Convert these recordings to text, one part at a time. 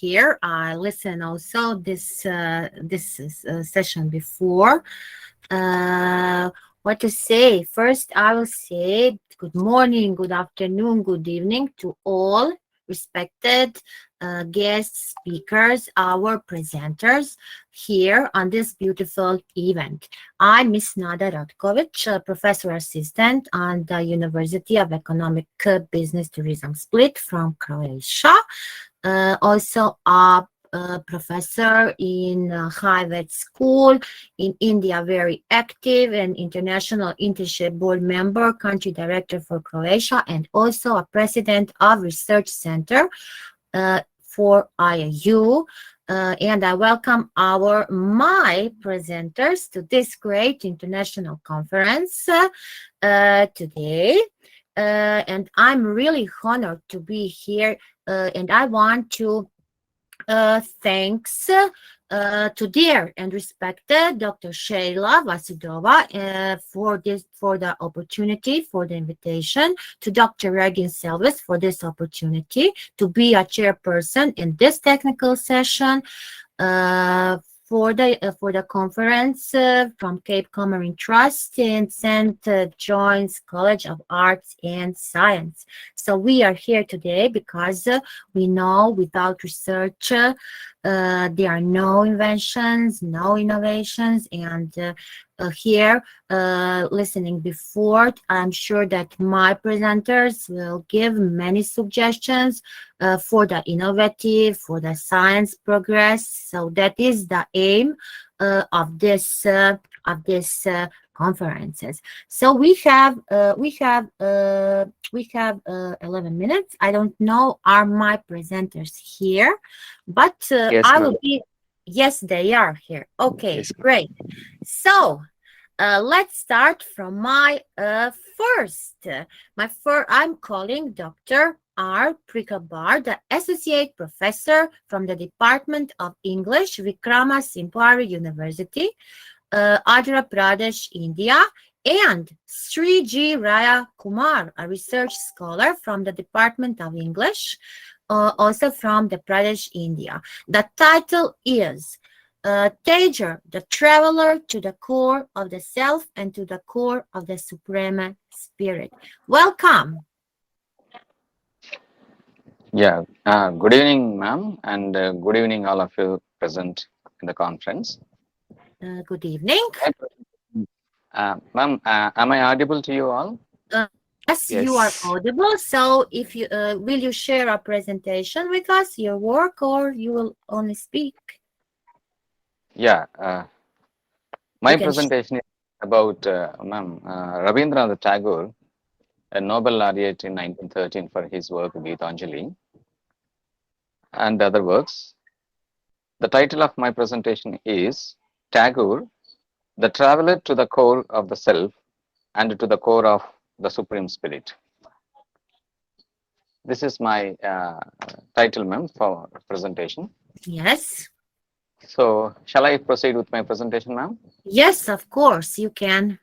here. I listened also this session before. Uh, what to say? First, I will say good morning, good afternoon, good evening to all respected guest speakers, our presenters here on this beautiful event. I'm Miss Nada Ratkovic, professor assistant on the University of Economic Business Tourism Split from Croatia. Also a professor in Harvard School in India, very active and international internship board member, country director for Croatia, and also a president of Research Center for IAU. And I welcome my presenters to this great international conference today. And I'm really honored to be here. And I want to thanks to dear and respected Dr. Sheila Vasudova for the opportunity, for the invitation, to Dr. Regin Selvis for this opportunity to be a chairperson in this technical session. For the conference from Cape Comorin Trust in St. John's College of Arts and Science. So we are here today because we know without research there are no inventions, no innovations, and here listening before, I'm sure that my presenters will give many suggestions for the innovative, for the science progress. So that is the aim of this conferences. So we have 11 minutes. I don't know are my presenters here, but Yes, I ma'am. will be. Yes, they are here. Okay, Yes, ma'am. great. So let's start from my first. I'm calling Dr. R. Prikabar, the Associate Professor from the Department of English, Vikrama Simpari University, Andhra Pradesh, India, and Sri G. Raya Kumar, a research scholar from the Department of English, also from the Pradesh, India. The title is Tejer, the traveler to the core of the self and to the core of the Supreme Spirit. Welcome. Yeah. Good evening, ma'am, and good evening, all of you present in the conference. Good evening. Ma'am, am I audible to you all? Uh, yes, you are Yes. audible. So, if you will you share a presentation with us, your work, or you will only speak? Yeah. You My can. presentation is about, ma'am, Rabindranath Tagore, a Nobel laureate in 1913 for his work Gitanjali and other works. The title of my presentation is Tagore, the traveler to the core of the self and to the core of the Supreme Spirit. This is my title, ma'am, for presentation. Yes. So, shall I proceed with my presentation, ma'am? Yes, of course you can.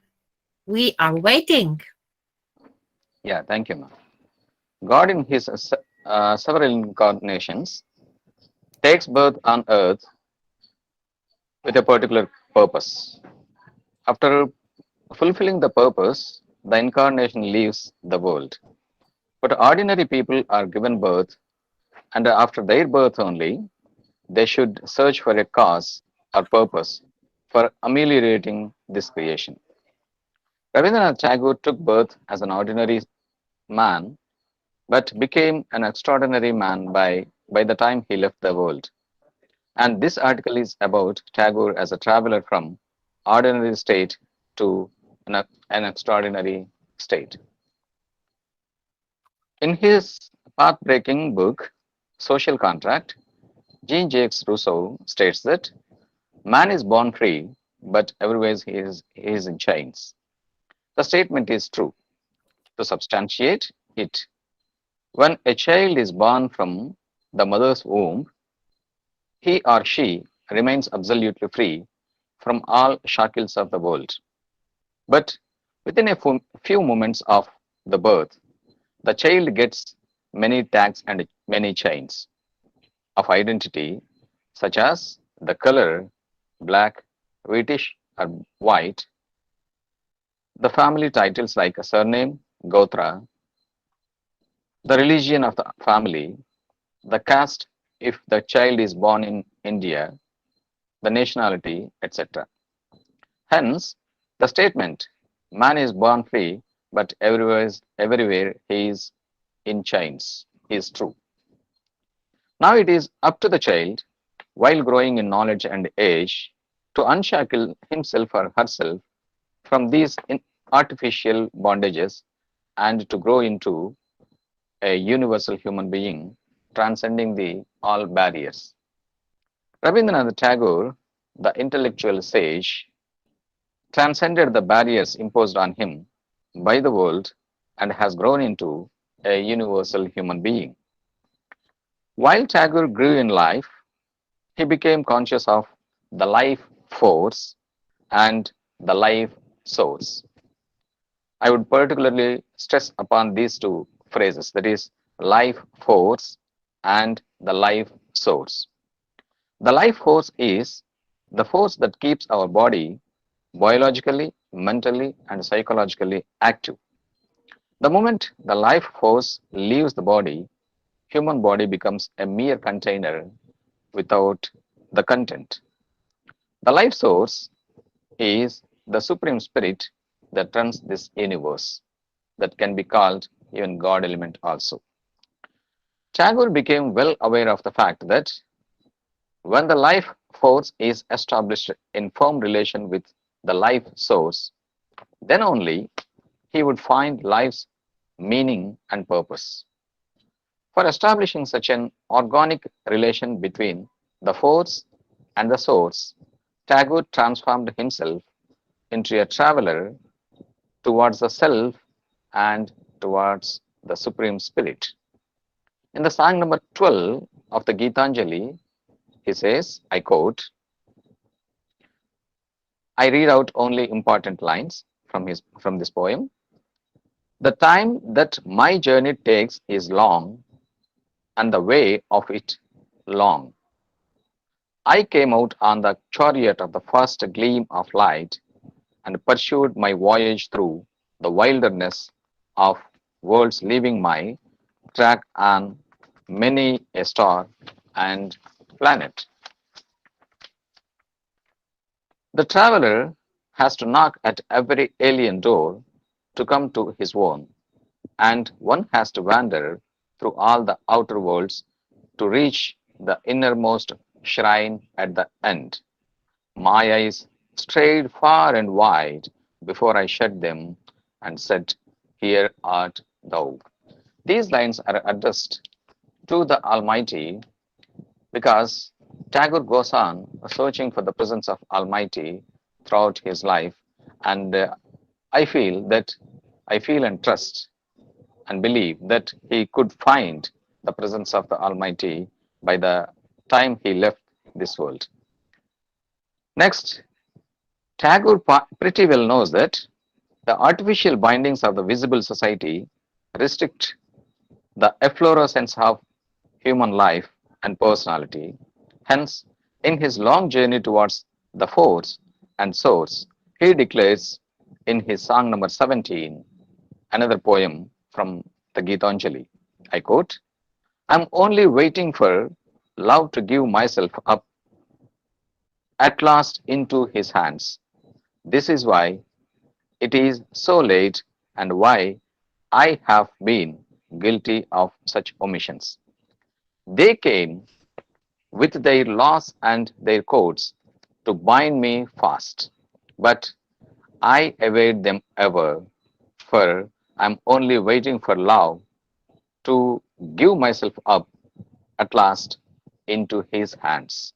We are waiting. Yeah, thank you, ma'am. God, in his several incarnations, takes birth on earth with a particular purpose. After fulfilling the purpose, the incarnation leaves the world. But ordinary people are given birth, and after their birth only, they should search for a cause or purpose for ameliorating this creation. Rabindranath Tagore took birth as an ordinary man, but became an extraordinary man by the time he left the world. And this article is about Tagore as a traveler from ordinary state to an extraordinary state. In his path-breaking book, Social Contract, Jean-Jacques Rousseau states that man is born free, but everywhere he is in chains. The statement is true. To substantiate it, when a child is born from the mother's womb, he or she remains absolutely free from all shackles of the world. But within a few moments of the birth, the child gets many tags and many chains. of identity, such as the color, black, whitish, or white, the family titles like a surname, Gotra, the religion of the family, the caste if the child is born in India, the nationality, etc. Hence, the statement, man is born free, but everywhere he is in chains, is true. Now it is up to the child, while growing in knowledge and age, to unshackle himself or herself from these artificial bondages and to grow into a universal human being, transcending the all barriers. Rabindranath Tagore, the intellectual sage, transcended the barriers imposed on him by the world and has grown into a universal human being. While Tagore grew in life, he became conscious of the life force and the life source. I would particularly stress upon these two phrases, that is, life force and the life source. The life force is the force that keeps our body biologically, mentally, and psychologically active. The moment the life force leaves the body, human body becomes a mere container without the content. The life source is the supreme spirit that runs this universe, that can be called even God element also. Tagore became well aware of the fact that when the life force is established in firm relation with the life source, then only he would find life's meaning and purpose. For establishing such an organic relation between the force and the source, Tagore transformed himself into a traveler towards the self and towards the Supreme Spirit. In the song number 12 of the Gitanjali, he says, I quote, I read out only important lines from this poem. The time that my journey takes is long, and the way of it long. I came out on the chariot of the first gleam of light and pursued my voyage through the wilderness of worlds, leaving my track on many a star and planet. The traveler has to knock at every alien door to come to his own, and one has to wander through all the outer worlds to reach the innermost shrine at the end. My eyes strayed far and wide before I shut them and said, here art thou. These lines are addressed to the Almighty because Tagore goes on searching for the presence of Almighty throughout his life, and I feel that I feel and trust and believe that he could find the presence of the Almighty by the time he left this world. Next, Tagore pretty well knows that the artificial bindings of the visible society restrict the efflorescence of human life and personality. Hence, in his long journey towards the force and source, he declares in his song number 17, another poem from the Gitanjali. I quote, I'm only waiting for love to give myself up at last into his hands. This is why it is so late and why I have been guilty of such omissions. They came with their laws and their codes to bind me fast, but I evade them ever, for I'm only waiting for love to give myself up at last into his hands.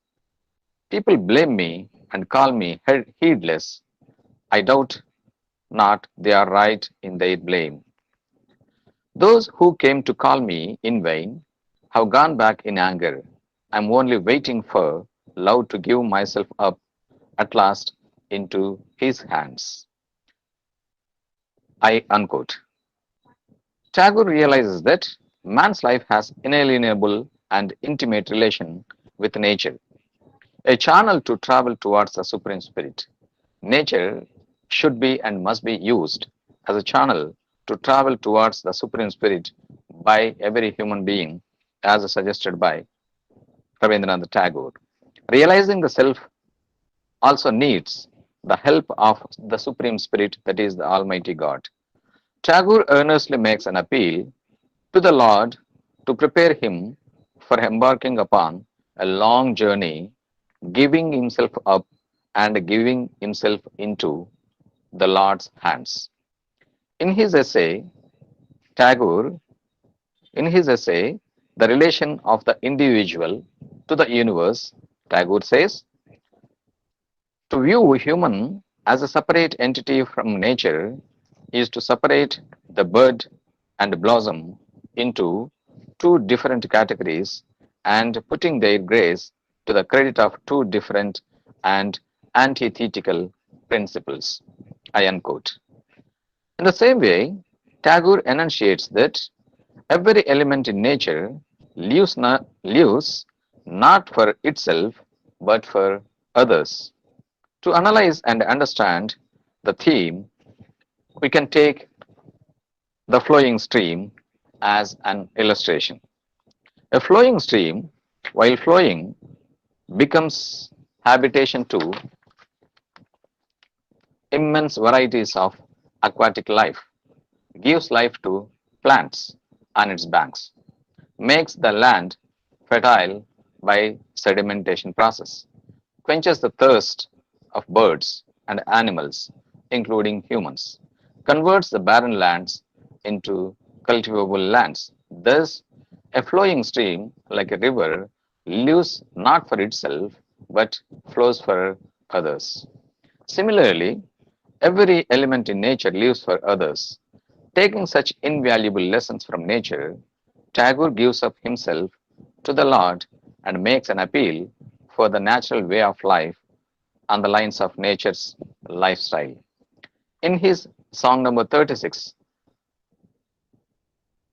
People blame me and call me heedless. I doubt not they are right in their blame. Those who came to call me in vain have gone back in anger. I'm only waiting for love to give myself up at last into his hands. I unquote. Tagore realizes that man's life has inalienable and intimate relation with nature, a channel to travel towards the Supreme Spirit. Nature should be and must be used as a channel to travel towards the Supreme Spirit by every human being, as suggested by Rabindranath Tagore. Realizing the self also needs the help of the Supreme Spirit, that is the Almighty God. Tagore earnestly makes an appeal to the Lord to prepare him for embarking upon a long journey, giving himself up and giving himself into the Lord's hands. In his essay, Tagore, in his essay, The Relation of the Individual to the Universe, Tagore says, to view human as a separate entity from nature is to separate the bud and blossom into two different categories and putting their grace to the credit of two different and antithetical principles. I unquote. In the same way, Tagore enunciates that every element in nature lives not for itself but for others. To analyze and understand the theme, we can take the flowing stream as an illustration. A flowing stream, while flowing, becomes habitation to immense varieties of aquatic life, gives life to plants on its banks, makes the land fertile by sedimentation process, quenches the thirst of birds and animals, including humans, converts the barren lands into cultivable lands. Thus, a flowing stream, like a river, lives not for itself but flows for others. Similarly, every element in nature lives for others. Taking such invaluable lessons from nature, Tagore gives up himself to the Lord and makes an appeal for the natural way of life on the lines of nature's lifestyle. In his song number 36,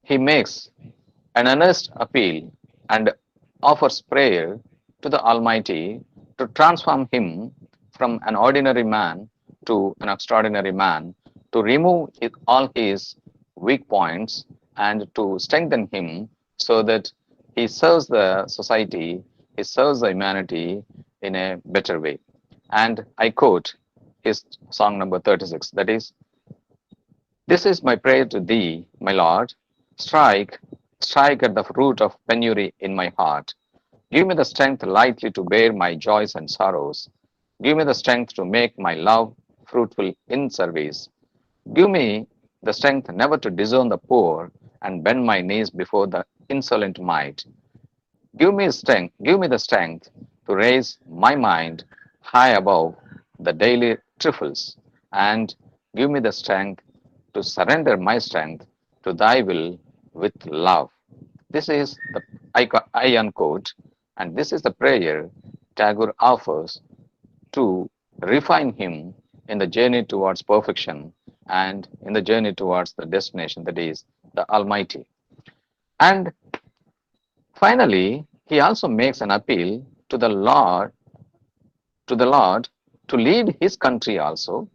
he makes an earnest appeal and offers prayer to the Almighty to transform him from an ordinary man to an extraordinary man, to remove all his weak points and to strengthen him so that he serves the society, he serves the humanity in a better way. And I quote his song number 36, that is, this is my prayer to thee, my Lord. Strike, strike at the root of penury in my heart. Give me the strength lightly to bear my joys and sorrows. Give me the strength to make my love fruitful in service. Give me the strength never to disown the poor and bend my knees before the insolent might. Give me the strength to raise my mind high above the daily trifles, and give me the strength to surrender my strength to thy will with love. This is the I unquote, and this is the prayer Tagore offers to refine him in the journey towards perfection and in the journey towards the destination, that is the Almighty. And finally, he also makes an appeal to the Lord to lead his country also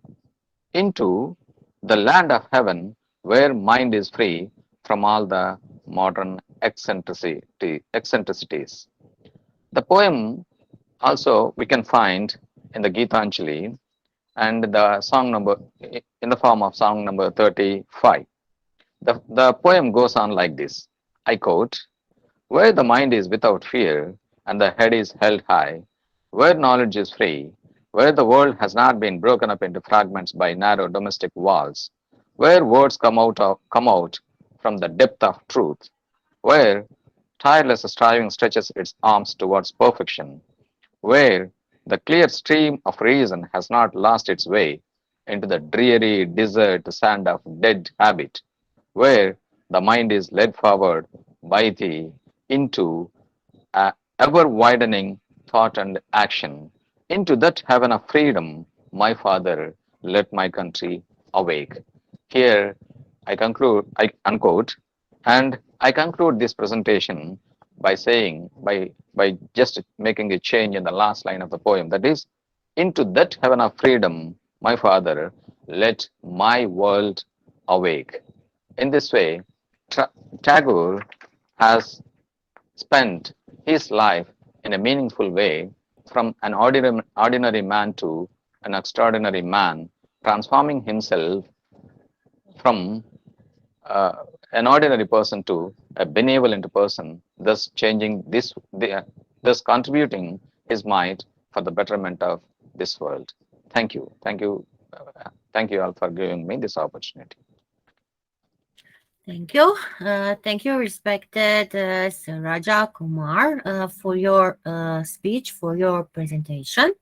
into the land of heaven where mind is free from all the modern eccentricities. The poem also we can find in the Gitanjali and the song number in the form of song number 35. The poem goes on like this. I quote, where the mind is without fear and the head is held high, where knowledge is free, where the world has not been broken up into fragments by narrow domestic walls, where words come out from the depth of truth, where tireless striving stretches its arms towards perfection, where the clear stream of reason has not lost its way into the dreary desert sand of dead habit, where the mind is led forward by thee into ever widening thought and action, into that heaven of freedom, my Father, let my country awake. Here I conclude, I unquote, and I conclude this presentation by saying, by just making a change in the last line of the poem. That is, into that heaven of freedom, my Father, let my world awake. In this way, Tagore has spent his life in a meaningful way from an ordinary man to an extraordinary man, transforming himself from an ordinary person to a benevolent person, thus changing thus contributing his might for the betterment of this world. Thank you all for giving me this opportunity. Thank you. Thank you, respected Sir Raja Kumar, for your speech, for your presentation.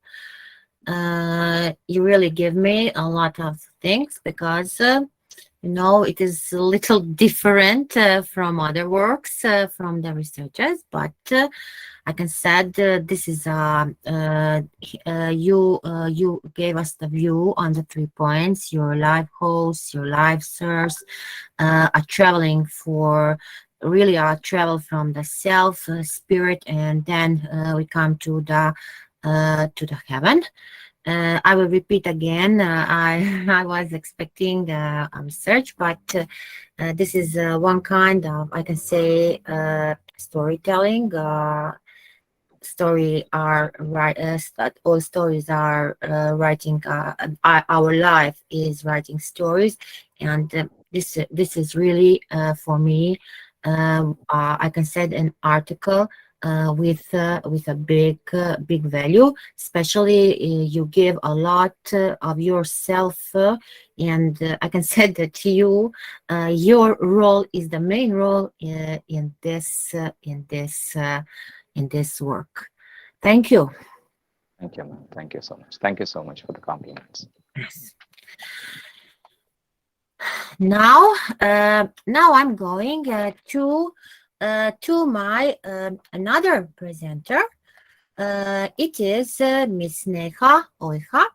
You really give me a lot of things because it is a little different from other works from the researchers, but I can said this is you gave us the view on the 3 points. Your life hosts, your life source, are traveling for really a travel from the self, spirit, and then we come to the heaven. I will repeat again. I was expecting a research, but this is one kind of, I can say, storytelling. Story are right. All stories are writing. Our life is writing stories, and this is really for me. I can say an article with a big value. Especially you give a lot of yourself, and I can say that your role is the main role in this work. Thank you. Thank you, ma'am. Thank you so much. Thank you so much for the compliments. Yes. Now I'm going to my another presenter. It is Miss Neha Oiha,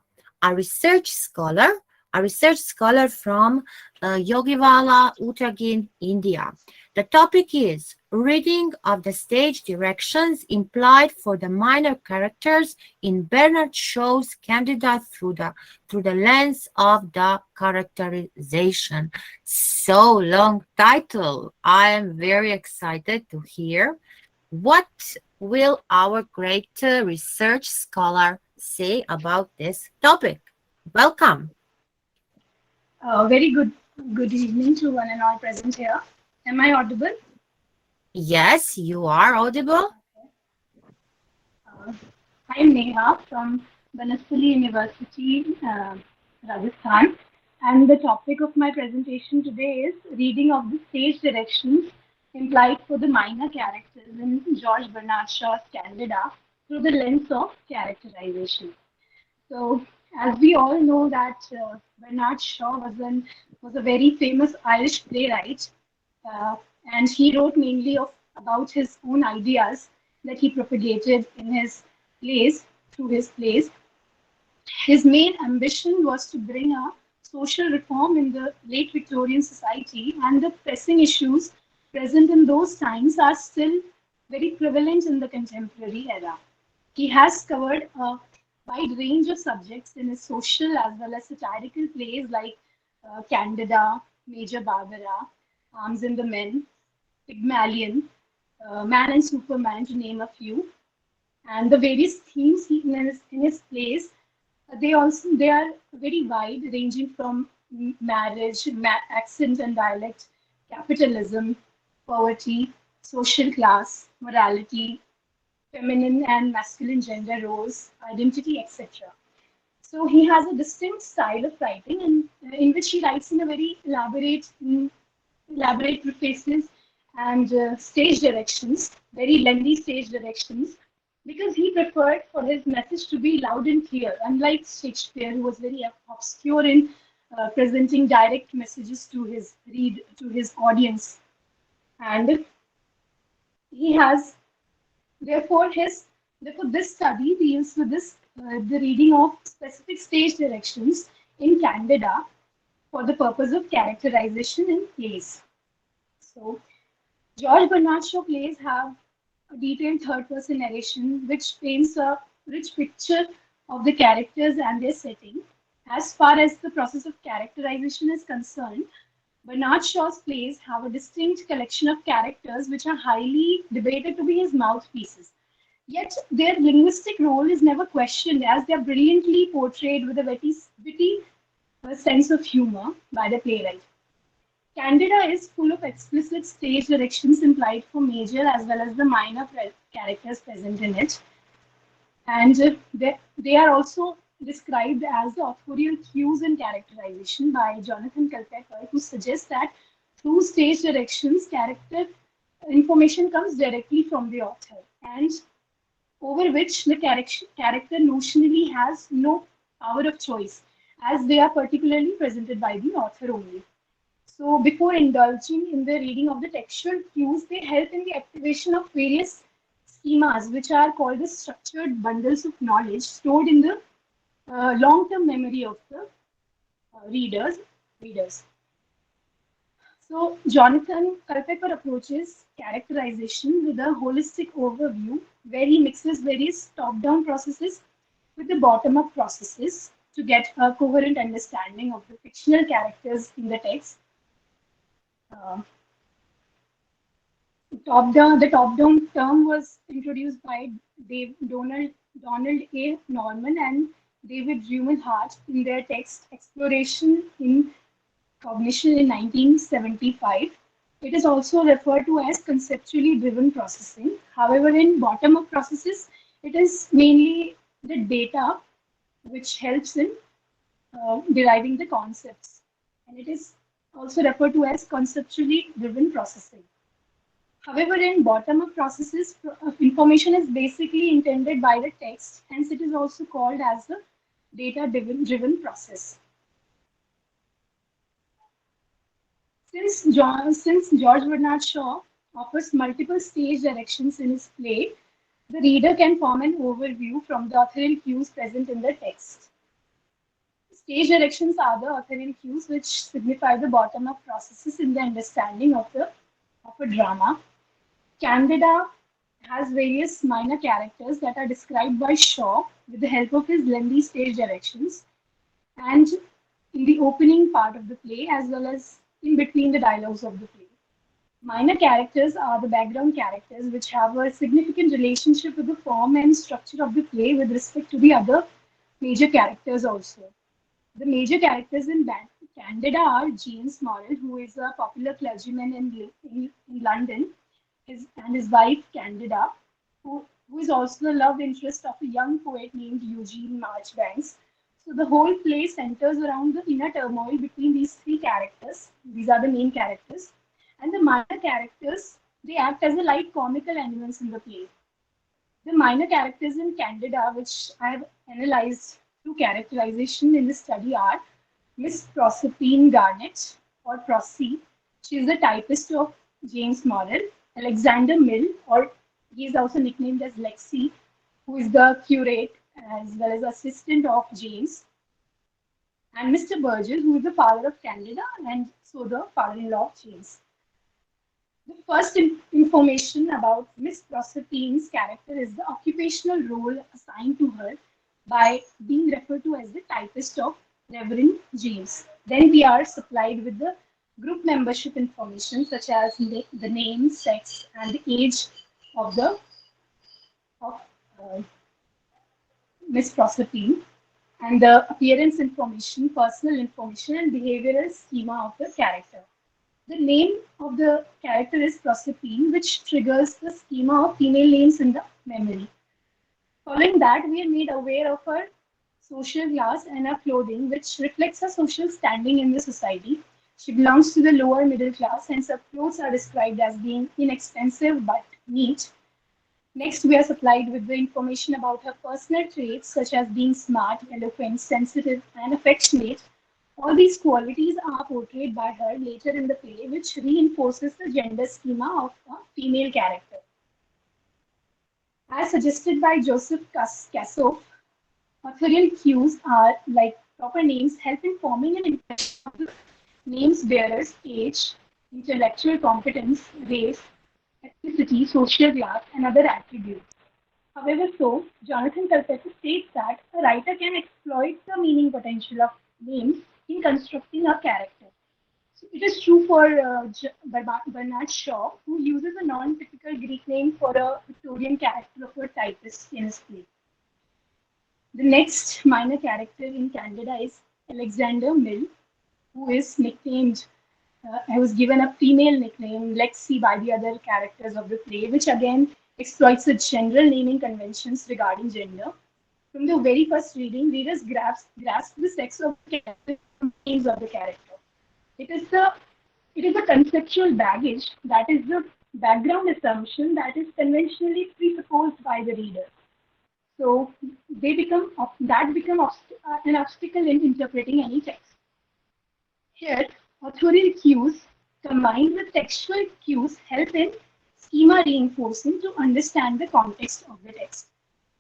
a research scholar from Yogiwala, Uttarakhand, India. The topic is reading of the stage directions implied for the minor characters in Bernard Shaw's Candida through the lens of the characterization. So long title. I am very excited to hear what will our great research scholar say about this topic. Welcome. Very good evening to one and all present here. Am I audible? Yes, you are audible. Uh, I'm Neha from Banasali University, Rajasthan, and the topic of my presentation today is reading of the stage directions implied for the minor characters in George Bernard Shaw's Candida through the lens of characterization. So, as we all know that Bernard Shaw was a very famous Irish playwright, uh, and he wrote mainly about his own ideas that he propagated in his plays through his plays. His main ambition was to bring a social reform in the late Victorian society, and the pressing issues present in those times are still very prevalent in the contemporary era. He has covered a wide range of subjects in his social as well as satirical plays like Candida, Major Barbara, Arms and the Men, Pygmalion, Man and Superman, to name a few. And the various themes in his plays, they are very wide, ranging from marriage, accent and dialect, capitalism, poverty, social class, morality, feminine and masculine gender roles, identity, etc. So he has a distinct style of writing, in which he writes in a very elaborate prefaces and stage directions, very lengthy stage directions, because he preferred for his message to be loud and clear, unlike Shakespeare, who was very obscure in presenting direct messages to his audience. And he has therefore his therefore this study deals with the reading of specific stage directions in Candida for the purpose of characterization in plays. So George Bernard Shaw plays have a detailed third person narration which paints a rich picture of the characters and their setting. As far as the process of characterization is concerned, Bernard Shaw's plays have a distinct collection of characters which are highly debated to be his mouthpieces. Yet their linguistic role is never questioned as they are brilliantly portrayed with a witty sense of humor by the playwright. Candida is full of explicit stage directions implied for major as well as the minor characters present in it. And they are also described as the authorial cues in characterization by Jonathan Culpeper, who suggests that through stage directions, character information comes directly from the author, and over which the character notionally has no power of choice, as they are particularly presented by the author only. So, before indulging in the reading of the textual cues, they help in the activation of various schemas, which are called the structured bundles of knowledge stored in the long-term memory of the readers. So, Jonathan Culpeper approaches characterization with a holistic overview where he mixes various top-down processes with the bottom-up processes to get a coherent understanding of the fictional characters in the text. Uh, the top-down term was introduced by Donald A. Norman and David Hart in their text Exploration in Cognition in 1975. It is also referred to as conceptually driven processing. However, in bottom-up processes, it is mainly the data which helps in deriving the concepts. And it is also referred to as conceptually driven processing. However, in bottom-up processes, information is basically intended by the text, hence it is also called as the data-driven process. Since George Bernard Shaw offers multiple stage directions in his play, the reader can form an overview from the authorial cues present in the text. Stage directions are the authorial cues which signify the bottom-up processes in the understanding of a drama. Candida has various minor characters that are described by Shaw with the help of his lengthy stage directions and in the opening part of the play as well as in between the dialogues of the play. Minor characters are the background characters which have a significant relationship with the form and structure of the play with respect to the other major characters also. The major characters in Candida are James Morrill, who is a popular clergyman in London, and his wife Candida, who is also the love interest of a young poet named Eugene Marchbanks. So the whole play centers around the inner turmoil between these three characters. These are the main characters. And the minor characters, they act as a light comical elements in the play. The minor characters in Candida, which I have analyzed through characterization in the study, are Miss Proserpine Garnet, or Prosy. She is the typist of James Morrill. Alexander Mill, or he is also nicknamed as Lexi, who is the curate as well as assistant of James. And Mr. Burgess, who is the father of Candida and so the father-in-law of James. The first information about Miss Proserpine's character is the occupational role assigned to her by being referred to as the typist of Reverend James. Then we are supplied with the group membership information such as the name, sex, and the age of the of Miss Proserpine, and the appearance information, personal information, and behavioral schema of the character. The name of the character is Proserpine, which triggers the schema of female names in the memory. Following that, we are made aware of her social class and her clothing, which reflects her social standing in the society. She belongs to the lower middle class, hence her clothes are described as being inexpensive but neat. Next, we are supplied with the information about her personal traits, such as being smart, eloquent, sensitive, and affectionate. All these qualities are portrayed by her later in the play, which reinforces the gender schema of a female character. As suggested by Joseph Kassoff, authorial cues are like proper names help in forming an impression of the name's bearer's age, intellectual competence, race, ethnicity, social class, and other attributes. However, so Jonathan Culpeper states that a writer can exploit the meaning potential of names in constructing a character. So it is true for Bernard Shaw, who uses a non-typical Greek name for a Victorian character of a typist in his play. The next minor character in Candida is Alexander Mill, who is nicknamed, I was given a female nickname, Lexi, by the other characters of the play, which again exploits the general naming conventions regarding gender. From the very first reading, readers grasp the sex of the character from the names of the character. It is the it is a conceptual baggage that is the background assumption that is conventionally presupposed by the reader. So that become an obstacle in interpreting any text. Here, authorial cues combined with textual cues help in schema reinforcing to understand the context of the text.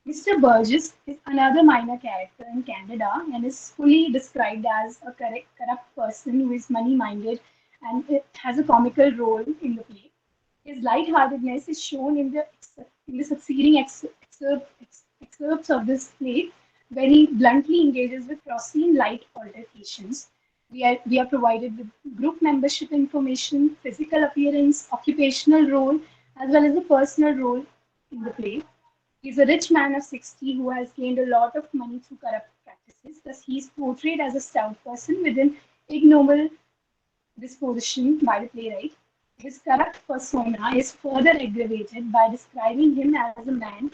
Mr. Burgess is another minor character in Candida and is fully described as a corrupt person who is money minded and it has a comical role in the play. His lightheartedness is shown in the succeeding excerpts of this play, where he bluntly engages with Rosine light altercations. We are provided with group membership information, physical appearance, occupational role, as well as the personal role in the play. He's a rich man of 60 who has gained a lot of money through corrupt practices. Thus, he's portrayed as a stout person with an ignoble disposition by the playwright. His corrupt persona is further aggravated by describing him as a man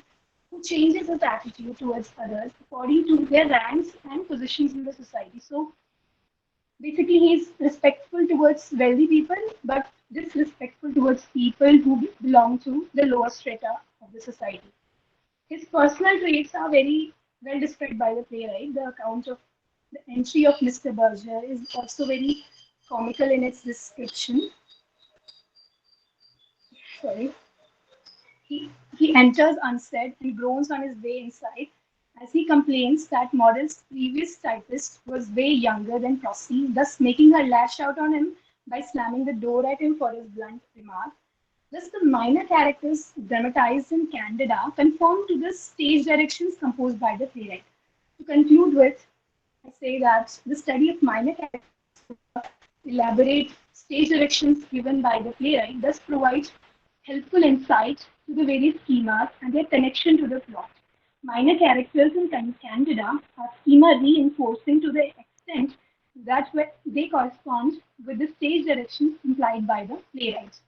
who changes his attitude towards others according to their ranks and positions in the society. So basically, he's respectful towards wealthy people, but disrespectful towards people who belong to the lower strata of the society. His personal traits are very well described by the playwright. The account of the entry of Mr. Berger is also very comical in its description. Sorry. He enters unsaid and groans on his way inside as he complains that Model's previous typist was way younger than Prosy, thus making her lash out on him by slamming the door at him for his blunt remark. Thus, the minor characters dramatized in Candida conform to the stage directions composed by the playwright. To conclude with, I say that the study of minor characters, elaborate stage directions given by the playwright, thus provides helpful insight to the various schemas and their connection to the plot. Minor characters in Candida are schema reinforcing to the extent that they correspond with the stage directions implied by the playwright.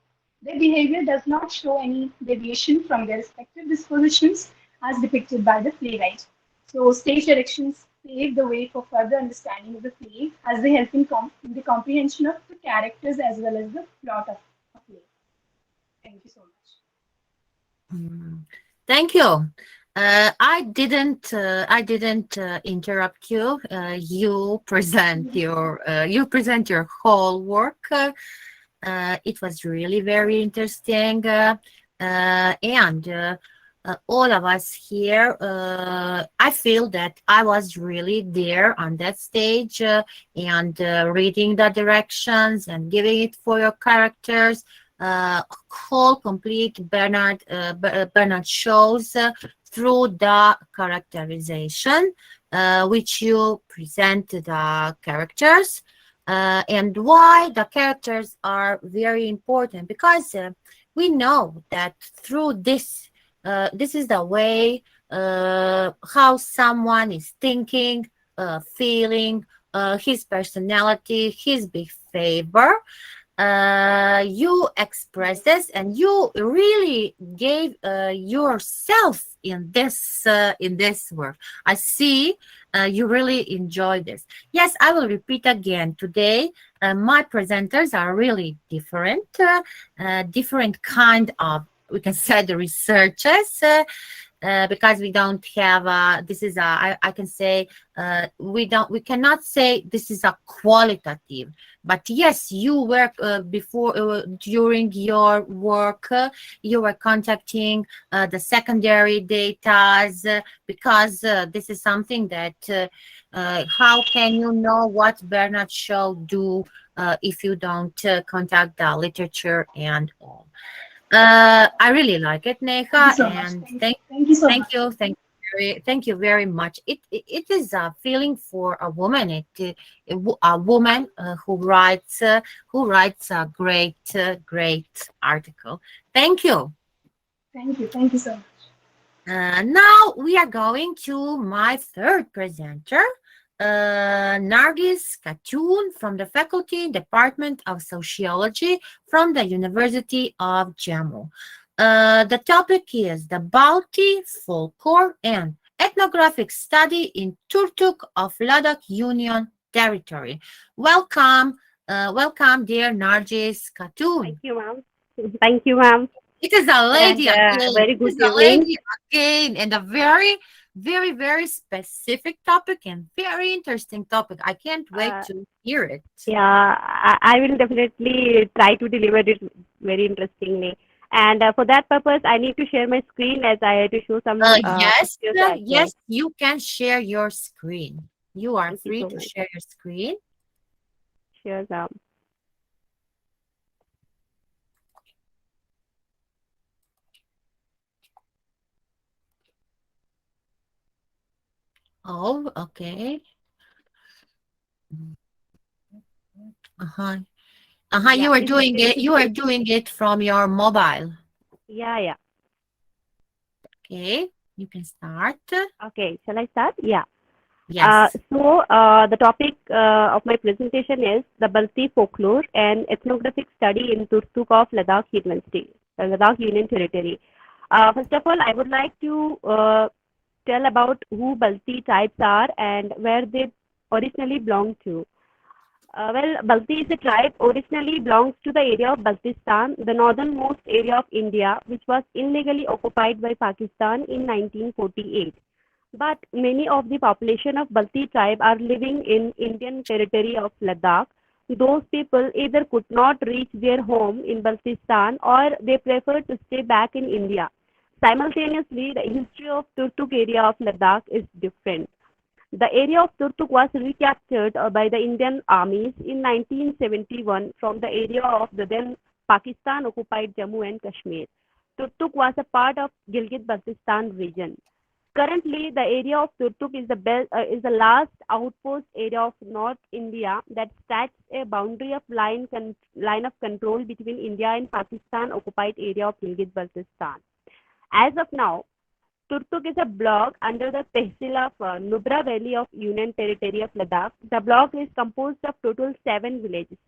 Their behavior does not show any deviation from their respective dispositions as depicted by the playwright. So, stage directions pave the way for further understanding of the play as they help in the comprehension of the characters as well as the plot of a play. Thank you so much. Mm. Thank you. I didn't interrupt you. You present your whole work. It was really very interesting, and all of us here. I feel that I was really there on that stage, and reading the directions and giving it for your characters. Whole complete Bernard shows through the characterization, which you present the characters, and why the characters are very important, because we know that through this is the way how someone is thinking, feeling, his personality, his behavior. You express this, and you really gave yourself in this work. I see you really enjoy this. Yes, I will repeat again. Today, my presenters are really different, different kind of, we can say, the researchers. Because we don't have this is a I can say we cannot say this is a qualitative, but yes, you work before during your work you were contacting the secondary data, because this is something that how can you know what Bernard Shaw do if you don't contact the literature and all. I really like it, Thank you Neha, so much. and Thank you so much. thank you very much. It is a feeling for a woman. A woman who writes a great article. Thank you. Thank you. Thank you so much. Now we are going to my third presenter, Nargis Khatun from the Faculty Department of Sociology from the University of Jammu. The topic is the Balti folklore and ethnographic study in Turtuk of Ladakh Union Territory. Welcome, welcome, dear Nargis Thank Khatun. you, ma'am. Thank you, ma'am. It is a lady And again. very It good is a evening. lady again, and a very specific topic and very interesting topic. I can't wait Uh, to hear it. yeah, I will definitely try to deliver it very interestingly. And for that purpose, I need to share my screen as I have to show some Yes, pictures as well. yes, you can share your screen. You are Thank you free so to much. share your screen. Sure, ma'am. Oh, okay. Uh-huh. Uh-huh. Yeah, You are is it doing it. You are doing it from your mobile. yeah, yeah. Okay. You can start. Okay, shall I start? Yeah. Yes. The topic of my presentation is the Balti folklore and ethnographic study in Turtuk of Ladakh University, Ladakh Union Territory. First of all, I would like to tell about who Balti tribes are and where they originally belong to. Balti is a tribe originally belongs to the area of Baltistan, the northernmost area of India, which was illegally occupied by Pakistan in 1948. But many of the population of Balti tribe are living in Indian territory of Ladakh. Those people either could not reach their home in Baltistan or they prefer to stay back in India. Simultaneously, the history of Turtuk area of Ladakh is different. The area of Turtuk was recaptured by the Indian armies in 1971 from the area of the then Pakistan occupied Jammu and Kashmir. Turtuk was a part of Gilgit-Baltistan region. Currently, the area of Turtuk is the last outpost area of North India that stretches a boundary of line of control between India and Pakistan occupied area of Gilgit-Baltistan. As of now, Turtuk is a block under the Tehsil of Nubra Valley of Union Territory of Ladakh. The block is composed of total 7 villages,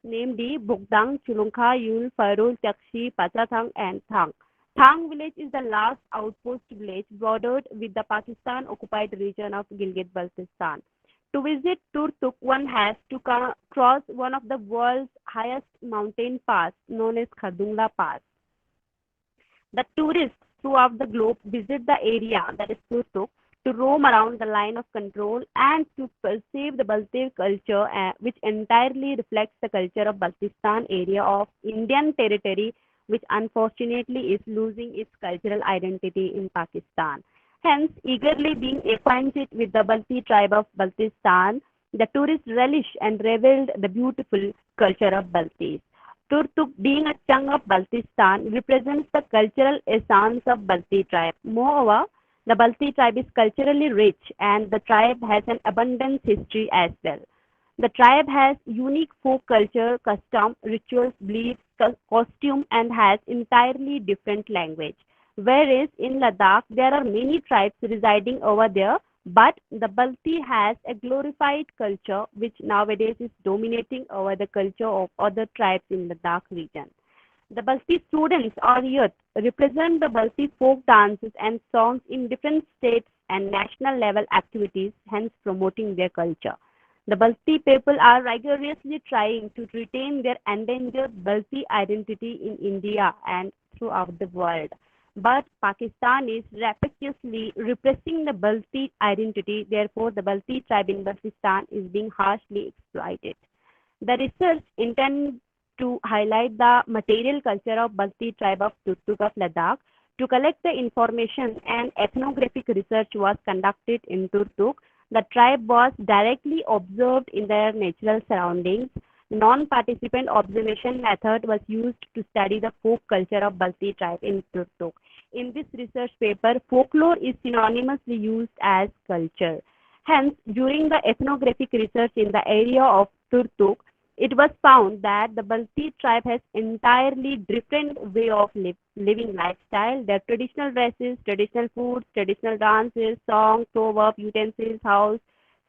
namely Bugdang, Chulunkha, Yul, Farul, Takshi, Pachathang, and Thang. Thang village is the last outpost village bordered with the Pakistan occupied region of Gilgit-Baltistan. To visit Turtuk, one has to cross one of the world's highest mountain pass known as Khardungla Pass. The tourists throughout the globe visit the area, that is Turtuk, to roam around the line of control and to perceive the Baltic culture, which entirely reflects the culture of Baltistan area of Indian territory, which unfortunately is losing its cultural identity in Pakistan. Hence, eagerly being acquainted with the Balti tribe of Baltistan, the tourists relish and reveled the beautiful culture of Baltis. Turtuk, being a chunk of Baltistan, represents the cultural essence of Balti tribe. Moreover, the Balti tribe is culturally rich and the tribe has an abundant history as well. The tribe has unique folk culture, custom, rituals, beliefs, costume, and has entirely different language. Whereas in Ladakh, there are many tribes residing over there, but the Balti has a glorified culture which nowadays is dominating over the culture of other tribes in Ladakh region. The Balti students or youth represent the Balti folk dances and songs in different states and national level activities, hence promoting their culture. The Balti people are rigorously trying to retain their endangered Balti identity in India and throughout the world. But Pakistan is rapaciously repressing the Balti identity, therefore, the Balti tribe in Baltistan is being harshly exploited. The research intended to highlight the material culture of Balti tribe of Turtuk of Ladakh. To collect the information, and ethnographic research was conducted in Turtuk. The tribe was directly observed in their natural surroundings. non-participant observation method was used to study the folk culture of Balti tribe in Turtuk. In this research paper, folklore is synonymously used as culture. Hence, during the ethnographic research in the area of Turtuk, it was found that the Balti tribe has entirely different way of living lifestyle. Their traditional dresses, traditional foods, traditional dances, songs, proverbs, utensils, house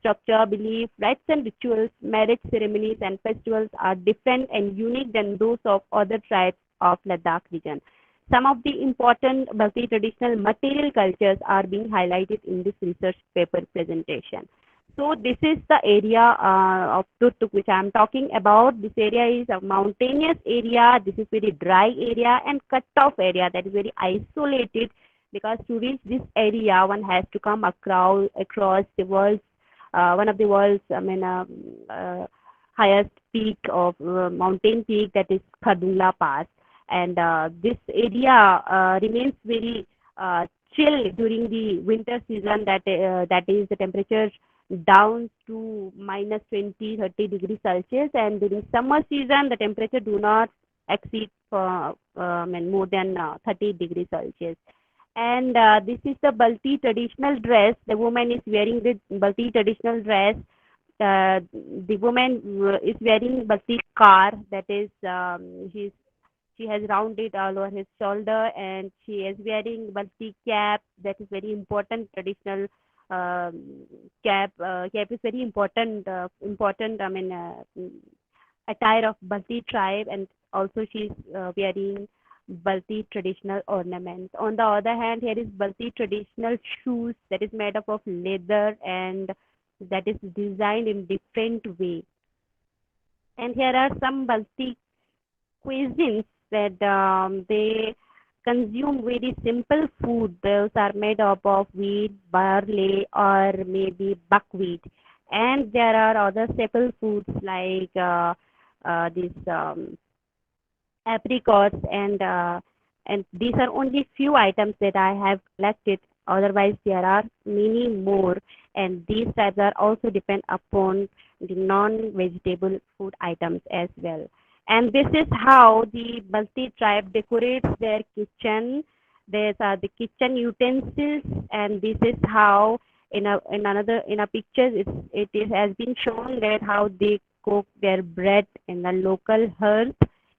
structure, belief, rites and rituals, marriage ceremonies and festivals are different and unique than those of other tribes of Ladakh region. Some of the important Balti traditional material cultures are being highlighted in this research paper presentation. So this is the area of Turtuk which I am talking about. This area is a mountainous area. This is very dry area and cut off area that is very isolated, because to reach this area one has to come across the world's one of the world's highest peak of mountain peak, that is Khardungla Pass, and this area remains very chill during the winter season. That is the temperature down to minus 20-30 degrees Celsius, and during summer season the temperature do not exceed more than 30 degrees Celsius. And this is the Balti traditional dress. The woman is wearing the Balti traditional dress. The woman is wearing Balti kar, that is she has rounded all over his shoulder, and she is wearing Balti cap. That is very important traditional cap. Cap is very important. Attire of Balti tribe, and also she's wearing Balti traditional ornaments. On the other hand, here is Balti traditional shoes that is made up of leather and that is designed in different way. And here are some Balti cuisines that they consume very simple food. Those are made up of wheat, barley, or maybe buckwheat. And there are other staple foods like this apricots, and these are only few items that I have collected. Otherwise, there are many more, and these types are also depend upon the non-vegetable food items as well. And this is how the Balti tribe decorates their kitchen. These are the kitchen utensils, and this is how in a picture has been shown that how they cook their bread in the local hearth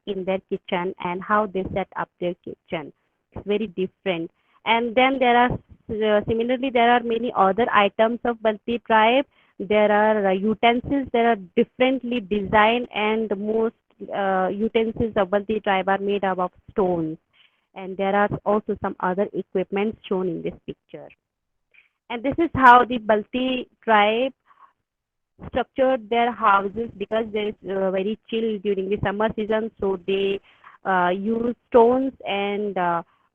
in their kitchen and how they set up their kitchen. It's very different. And then there are similarly there are many other items of Balti tribe. There are utensils that are differently designed, and most utensils of Balti tribe are made up of stones. And there are also some other equipment shown in this picture. And this is how the Balti tribe structured their houses, because there is very chill during the summer season, so they use stones and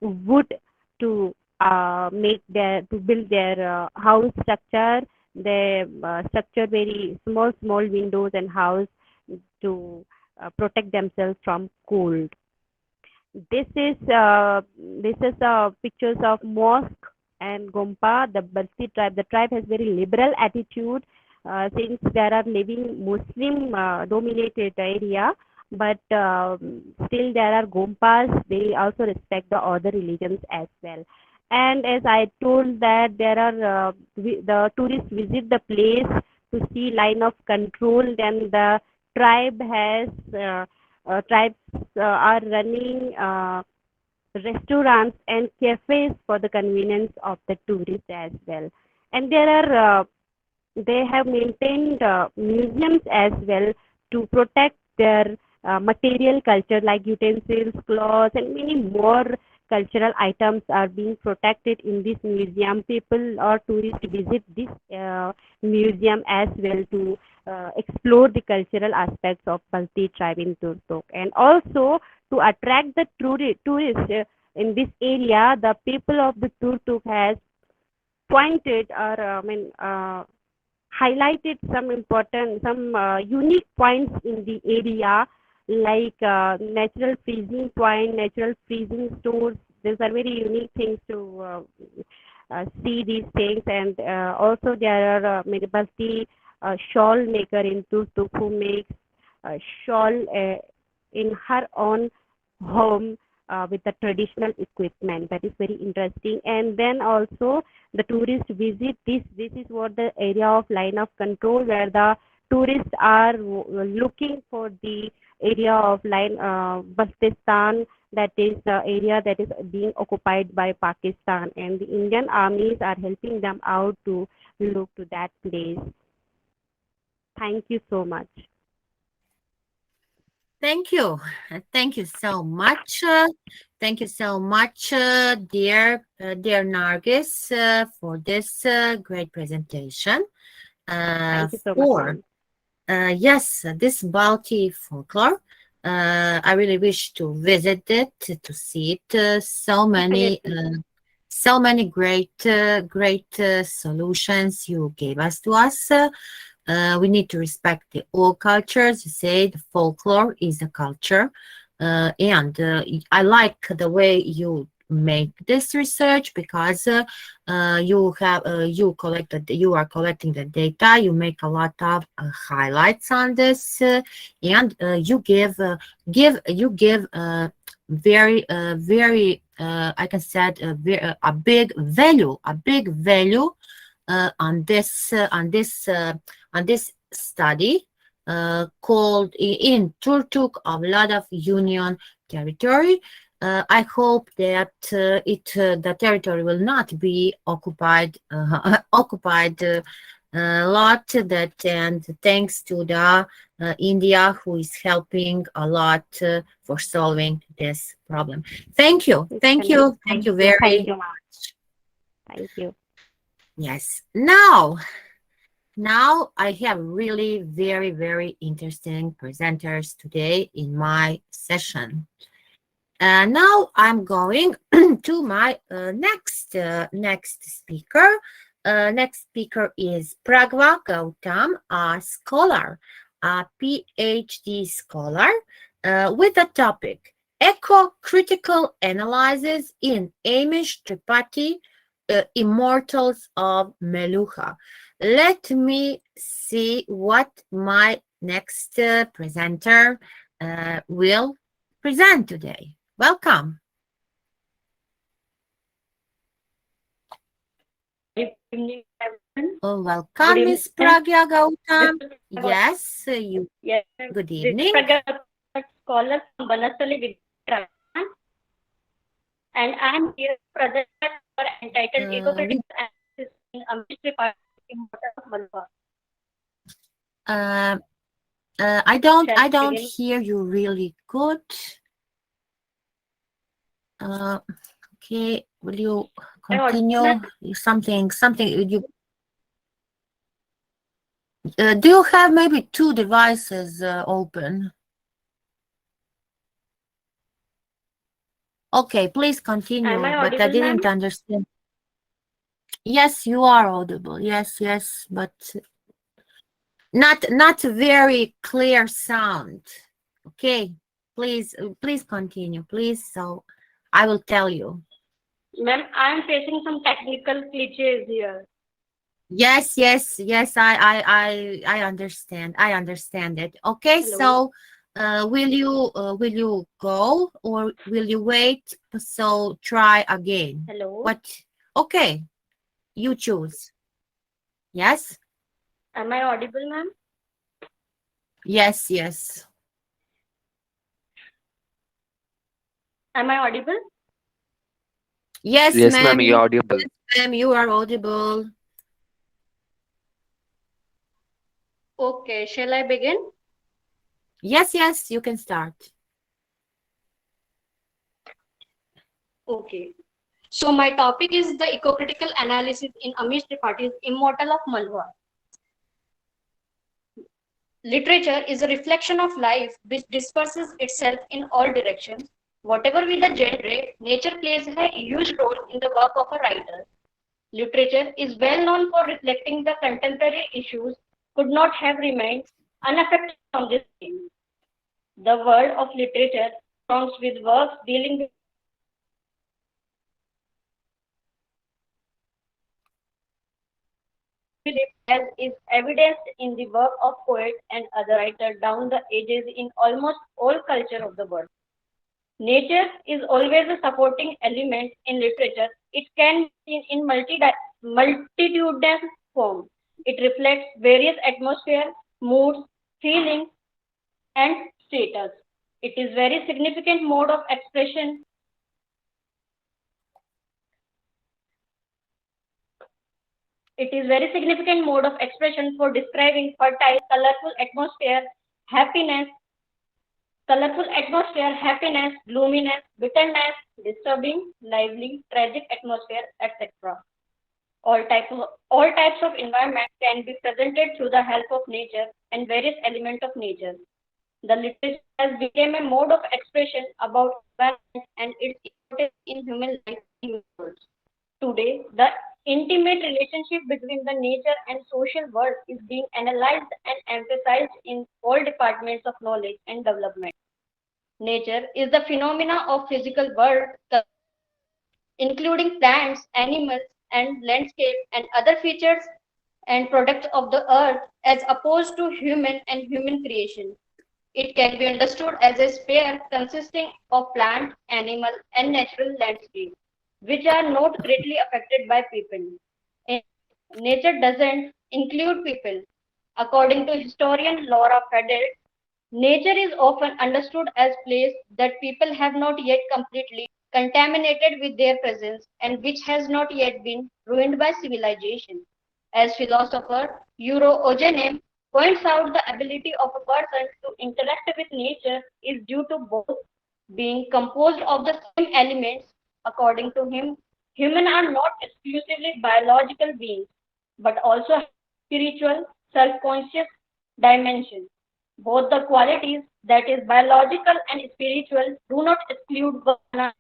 wood to build their house structure. They structure very small windows and house to protect themselves from cold. This is pictures of mosque and Gompa. The Balti tribe. The tribe has very liberal attitude since there are living Muslim dominated area, but still there are Gompas. They also respect the other religions as well. And as I told that there are the tourists visit the place to see line of control. Then the tribe has tribes are running restaurants and cafes for the convenience of the tourists as well. And there are they have maintained museums as well to protect their material culture, like utensils, clothes, and many more cultural items are being protected in this museum. People or tourists visit this museum as well to explore the cultural aspects of Balti tribe in Turtok. And also to attract the tourists in this area, the people of the Turtok has pointed or highlighted some unique points in the area, like natural freezing point, natural freezing stores. These are very unique things to see these things. And also there are many Balti shawl maker in Turtuk who makes shawl in her own home with the traditional equipment. That is very interesting. And then also the tourists visit this. This is what the area of line of control where the tourists are looking for the area of line Baltistan, that is the area that is being occupied by Pakistan, and the Indian armies are helping them out to look to that place. Thank you so much. Thank you. Thank you so much. Thank you so much, dear Nargis, for this great presentation. Thank you so much, For ma'am. yes, this Balti folklore. I really wish to visit it to see it. Definitely. So many great solutions you gave us to us. We need to respect all cultures. You say the folklore is a culture, and I like the way you make this research because you are collecting the data. You make a lot of highlights on this, and you give very I can say a big value on this study called in Turtuk of Ladakh Union Territory. I hope that the territory will not be occupied occupied a lot. That and thanks to the India who is helping a lot for solving this problem. Definitely. Thank you Thank very you, ma'am. much. Thank you. Yes. Now I have really very interesting presenters today in my session. Now I'm going to my next speaker. Next speaker is Pragva Gautam, a scholar, a PhD scholar, with the topic Eco-Critical Analysis in Amish Tripathi, Immortals of Meluha. Let me see what my next presenter will present today. Welcome. Good evening, everyone. Good Welcome, evening. Miss Pragya This Gautam. is Pragya. Yes, you. Yes, Good this is evening. Pragya, scholar from Banasali Vidya, and I am here to present my paper entitled We, Eco-Critical Analysis in a Mystery Part Immortal of Malwa. uh, Shall I I don't begin? hear you really good. Uh, okay, will you I audible, continue? ma'am? Something. Do you have maybe two devices open? Okay, please Am continue. I But I audible, ma'am? didn't understand. Yes, you are audible. Yes, but not very clear sound. Okay, please continue, please. So I will tell you. Ma'am, I am facing some technical glitches here. Yes. I understand. I understand it. Okay, Hello. so will you go or will you wait? So try again. Hello. What? Okay, you choose. Yes, Am I audible, ma'am? yes. Am I audible? Yes, Yes, ma'am, ma'am. you're audible. Ma'am, you are audible. Okay, shall I begin? Yes, you can start. Okay. So my topic is the eco-critical analysis in Amish Tripaঠি's Immortal of Malwa. Literature is a reflection of life which disperses itself in all directions. Whatever be the genre, nature plays a huge role in the work of a writer. Literature is well known for reflecting the contemporary issues, could not have remained unaffected from this theme. The world of literature comes with works dealing with as is evidenced in the work of poets and other writers down the ages in almost all culture of the world. Nature is always a supporting element in literature. It can be seen in multitudinous forms. It reflects various atmospheres, moods, feelings, and status. It is very significant mode of expression. It is very significant mode of expression for describing fertile, happiness, happiness, gloominess, bitterness, disturbing, lively, tragic atmosphere, etc. All types of, all types of environment can be presented through the help of nature and various elements of nature. The literature has become a mode of expression about environment and its importance in human life and human world. Today, the intimate relationship between the nature and social world is being analyzed and emphasized in all departments of knowledge and development. Nature is the phenomena of physical world, including plants, animals, and landscape and other features and products of the earth as opposed to human and human creation. It can be understood as a sphere consisting of plant, animal, and natural landscape, which are not greatly affected by people. In nature doesn't include people. According to historian Laura Fedel, nature is often understood as place that people have not yet completely contaminated with their presence and which has not yet been ruined by civilization. As philosopher Euro Ogenem points out, the ability of a person to interact with nature is due to both being composed of the same elements. According to him, humans are not exclusively biological beings, but also have spiritual, self-conscious dimension. Both the qualities, that is biological and spiritual, do not exclude one another,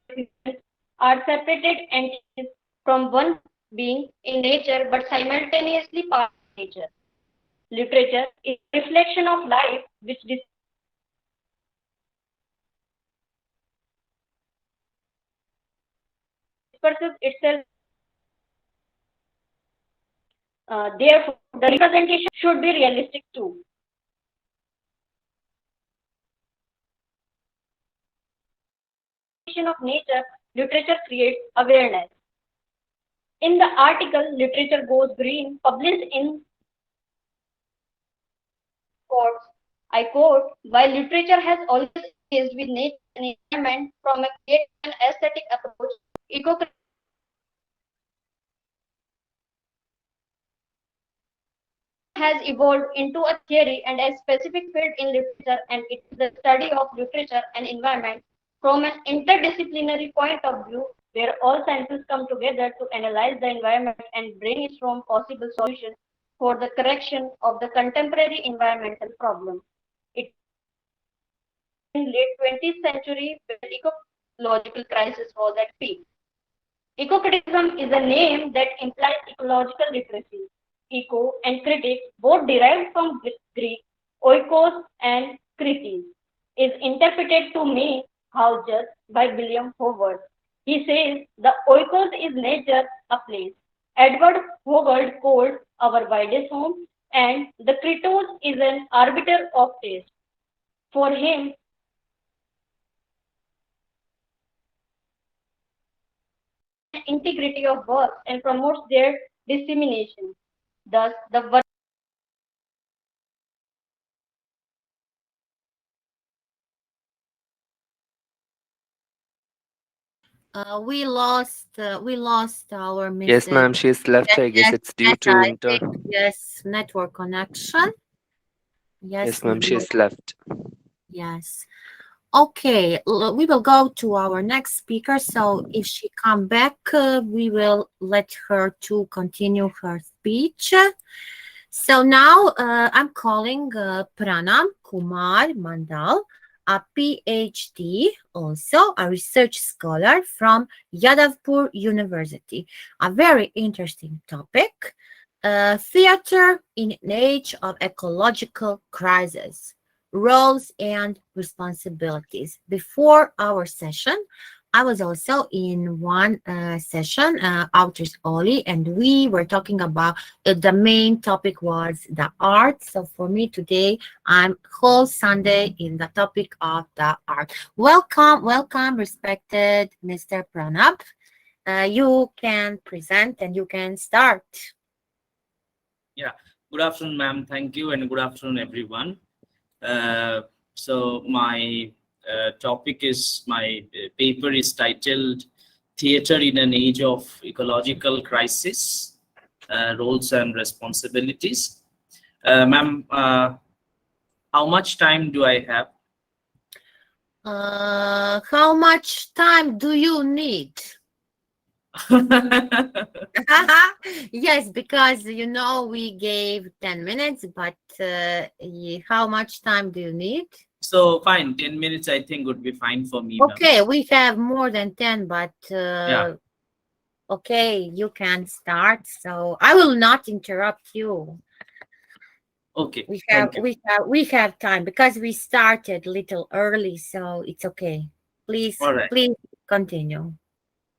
are separated entities from one being in nature but simultaneously part of nature. Literature is a reflection of life which disperses itself. Therefore, the representation should be realistic too. Of nature, literature creates awareness. In the article Literature Goes Green, published in quotes, I quote, while literature has always engaged with nature and environment from a creative and aesthetic approach, eco has evolved into a theory and a specific field in literature, and it is the study of literature and environment from an interdisciplinary point of view, where all sciences come together to analyze the environment and brainstorm possible solutions for the correction of the contemporary environmental problem. It in late 20th century when ecological crisis was at peak. Eco-criticism is a name that implies ecological literacy. Eco and critic, both derived from Greek, oikos and kritis, is interpreted to mean house just by William Howard. He says the oikos is nature, a place. Edward Howard called our widest home, and the kritos is an arbiter of taste. For him, integrity of works and promotes their dissemination. Thus, the work we lost our Yes, message. ma'am, she's left. I guess Yes, it's due yes, to I inter. think yes, network connection. Yes, Yes, ma'am, no, she's left. yes. Okay, we will go to our next speaker. So if she come back, we will let her to continue her speech. So now I'm calling Pranam Kumar Mandal, a PhD, also a research scholar from Yadavpur University. A very interesting topic, theater in an age of ecological crisis, roles and responsibilities. Before our session, I was also in one session, Outreach Oli, and we were talking about the main topic was the art. So for me today, I'm whole Sunday in the topic of the art. Welcome, welcome, respected Mr. Pranab. You can present and you can start. Yeah, good afternoon, ma'am. Thank you, and good afternoon, everyone. So my topic is my paper is titled "Theater in an Age of Ecological Crisis: Roles and Responsibilities." Ma'am, how much time do I have? How much time do you need? Yes, because we gave 10 minutes, but how much time do you need? So fine, 10 minutes I think would be fine for me, ma'am. Okay, we have more than 10, but Yeah. okay, you can start. So I will not interrupt you. Okay. We have Thank you. we have time because we started little early, so it's okay. Please, All right. please continue.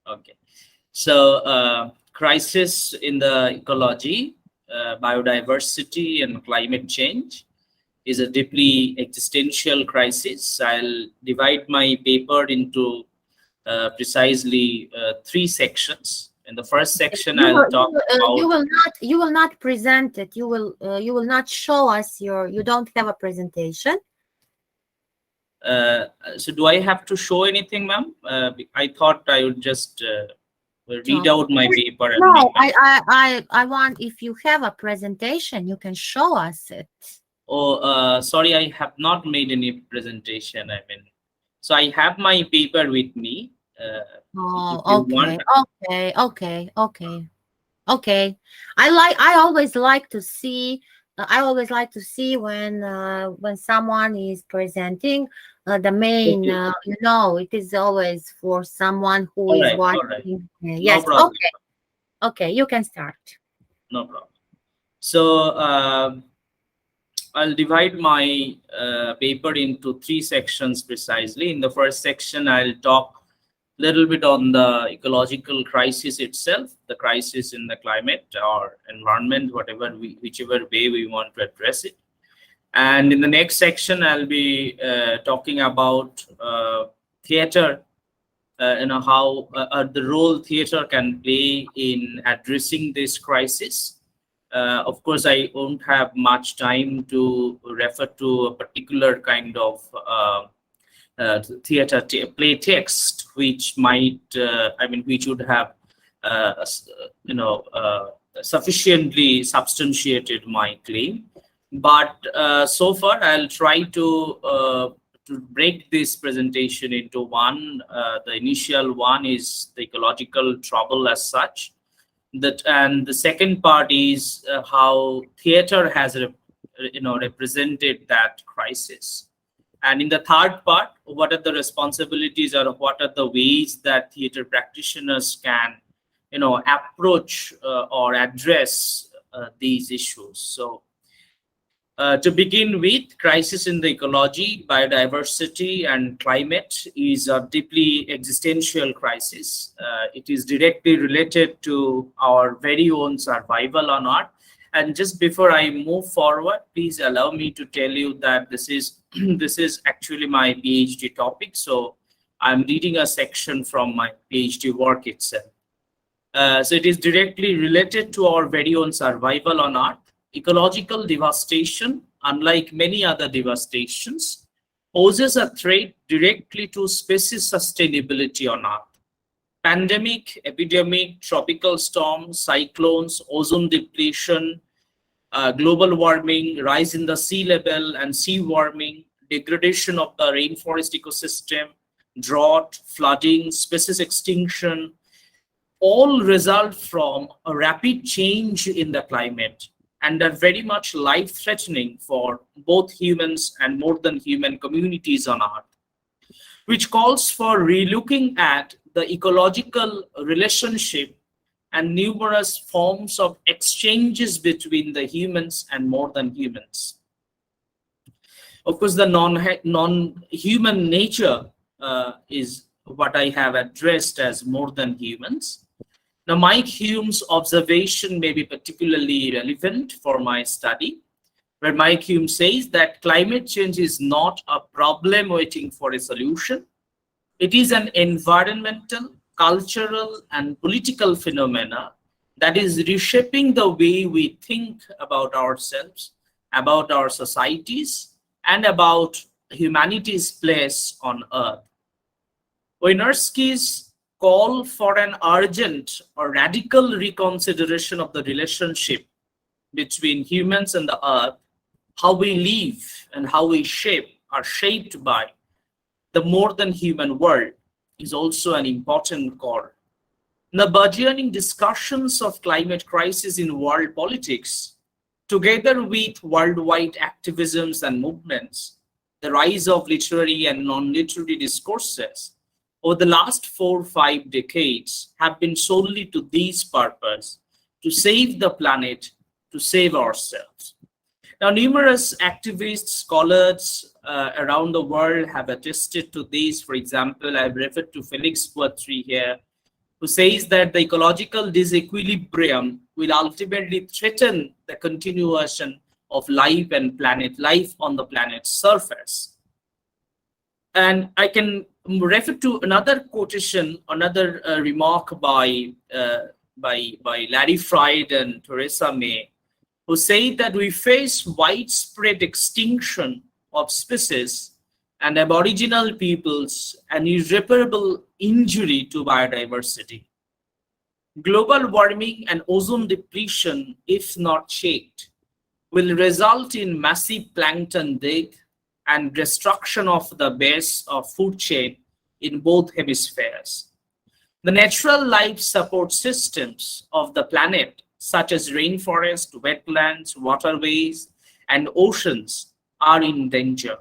Okay. So, crisis in the ecology, biodiversity, and climate change is a deeply existential crisis. I'll divide my paper into precisely three sections. In the first section, You I'll will, talk about. you will not present it. You will not show us you don't have a presentation. So, do I have to show anything, ma'am? I thought I would just read So, out my paper and no, make my. I want, if you have a presentation, you can show us it. Oh, sorry, I have not made any presentation. I mean, so I have my paper with me. If Oh, you okay, want, okay. I always like to see. I always like to see when someone is presenting the main. okay, It is always for someone who is all right, watching. no Yes, problem, okay. You can start. no problem. So I'll divide my paper into three sections precisely. In the first section, I'll talk a little bit on the ecological crisis itself, the crisis in the climate or environment, whichever way we want to address it. And in the next section, I'll be talking about theater, how the role theater can play in addressing this crisis. Of course, I won't have much time to refer to a particular kind of theater play text, which might, which would have, sufficiently substantiated my claim. But so far, I'll try to break this presentation into one. The initial one is the ecological trouble as such. And the second part is how theater has represented that crisis. And in the third part, what are the responsibilities or what are the ways that theater practitioners can approach or address these issues. So to begin with, crisis in the ecology, biodiversity, and climate is a deeply existential crisis. It is directly related to our very own survival on Earth. And just before I move forward, please allow me to tell you that this is this is actually my PhD topic. So I'm reading a section from my PhD work itself. So it is directly related to our very own survival on Earth. Ecological devastation, unlike many other devastations, poses a threat directly to species sustainability on Earth. Pandemic, epidemic, tropical storms, cyclones, ozone depletion, global warming, rise in the sea level and sea warming, degradation of the rainforest ecosystem, drought, flooding, species extinction, all result from a rapid change in the climate and are very much life-threatening for both humans and more than human communities on Earth, which calls for relooking at the ecological relationship and numerous forms of exchanges between the humans and more than humans. Of course, the non-human nature is what I have addressed as more than humans. Now, Mike Hume's observation may be particularly relevant for my study, where Mike Hume says that climate change is not a problem waiting for a solution. It is an environmental, cultural, and political phenomena that is reshaping the way we think about ourselves, about our societies, and about humanity's place on Earth. Wynorski's call for an urgent or radical reconsideration of the relationship between humans and the Earth, how we live and how we are shaped by the more than human world, is also an important call. The burgeoning discussions of climate crisis in world politics, together with worldwide activisms and movements, the rise of literary and non-literary discourses over the last 4 or 5 decades have been solely to this purpose, to save the planet, to save ourselves. Now, numerous activists, scholars around the world have attested to this. For example, I've referred to Felix Guattari here, who says that the ecological disequilibrium will ultimately threaten the continuation of life on the planet's surface. And I can refer to another quotation, another remark by Larry Fried and Theresa May, who say that we face widespread extinction of species and aboriginal peoples and irreparable injury to biodiversity. Global warming and ozone depletion, if not checked, will result in massive plankton death and destruction of the base of food chain in both hemispheres. The natural life support systems of the planet, such as rainforest, wetlands, waterways, and oceans, are in danger.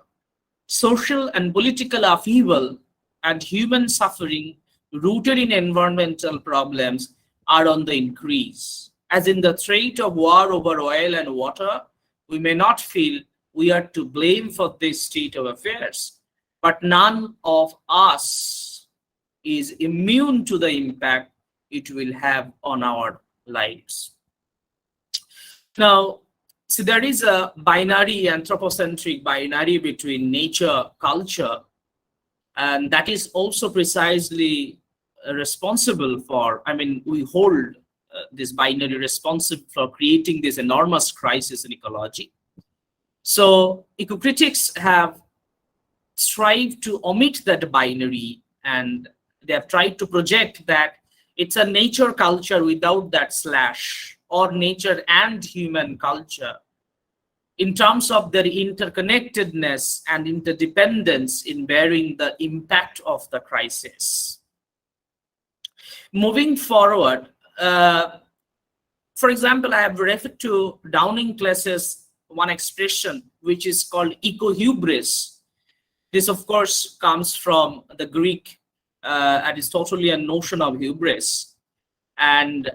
Social and political upheaval and human suffering rooted in environmental problems are on the increase. As in the threat of war over oil and water, we may not feel we are to blame for this state of affairs, but none of us is immune to the impact it will have on our lives. Now, see, there is a binary, anthropocentric binary between nature, culture, and that is also precisely responsible for, we hold this binary responsible for creating this enormous crisis in ecology. So eco-critics have strived to omit that binary, and they have tried to project that it's a nature culture without that slash, or nature and human culture, in terms of their interconnectedness and interdependence in bearing the impact of the crisis. Moving forward, for example, I have referred to Downing-Class's one expression, which is called eco-hubris. This, of course, comes from the Greek, and is totally a notion of hubris. And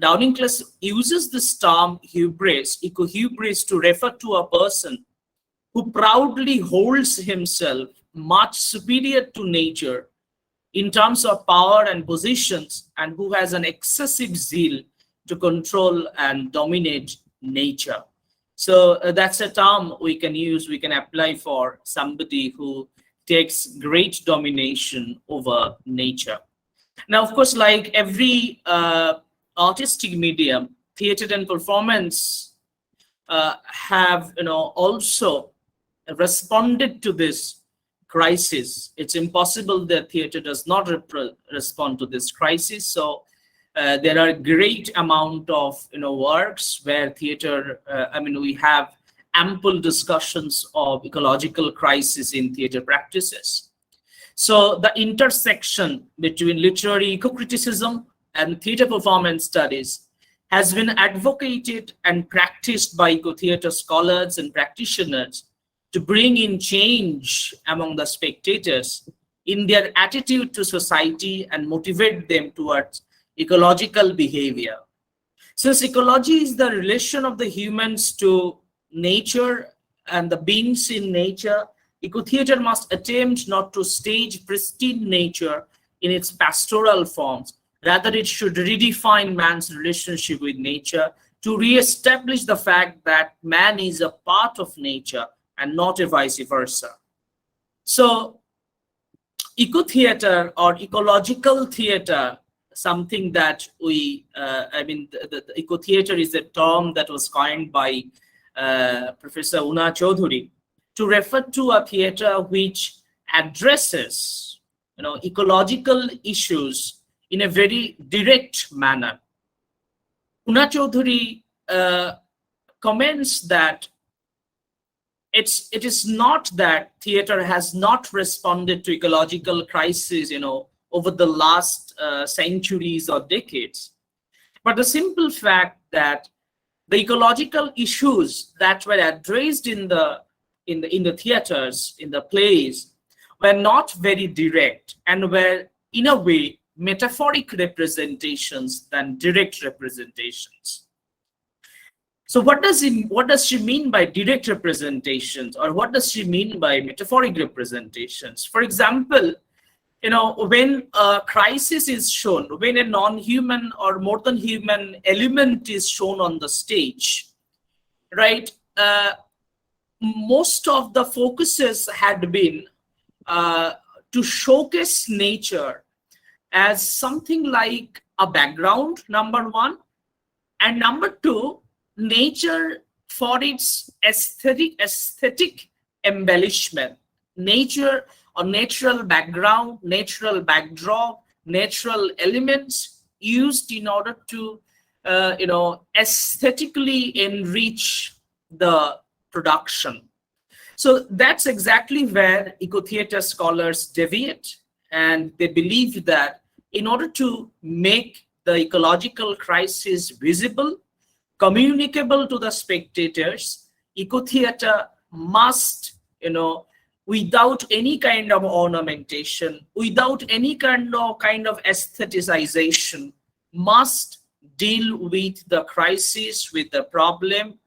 Downing-Class uses this term hubris, eco-hubris, to refer to a person who proudly holds himself much superior to nature in terms of power and positions, and who has an excessive zeal to control and dominate nature. So that's a term we can use, we can apply for somebody who takes great domination over nature. Now, of course, like every artistic medium, theater and performance have also responded to this crisis. It's impossible that theater does not respond to this crisis. So there are a great amount of works where theater, we have ample discussions of ecological crisis in theater practices. So the intersection between literary eco-criticism and theater performance studies has been advocated and practiced by eco-theater scholars and practitioners to bring in change among the spectators in their attitude to society and motivate them towards ecological behavior. Since ecology is the relation of the humans to nature and the beings in nature Eco-theater must attempt not to stage pristine nature in its pastoral forms. Rather, it should redefine man's relationship with nature to re-establish the fact that man is a part of nature and not a vice versa. So, eco-theater or ecological theater, something that the eco-theater is a term that was coined by Professor Una Chaudhuri to refer to a theater which addresses, ecological issues in a very direct manner. Una Chaudhuri comments that it is not that theater has not responded to ecological crises, over the last centuries or decades, but the simple fact that the ecological issues that were addressed in the theaters, in the plays, were not very direct and were in a way metaphoric representations than direct representations. So what does she mean by direct representations, or what does she mean by metaphoric representations? For example, when a crisis is shown, when a non-human or more than human element is shown on the stage, right? Most of the focuses had been to showcase nature as something like a background, number one, and number two, nature for its aesthetic embellishment. Nature or natural background, natural backdrop, natural elements used in order to aesthetically enrich the production. So that's exactly where eco-theater scholars deviate, and they believe that in order to make the ecological crisis visible, communicable to the spectators, eco-theater must, without any kind of ornamentation, without any kind of aestheticization, must deal with the crisis, with the problem,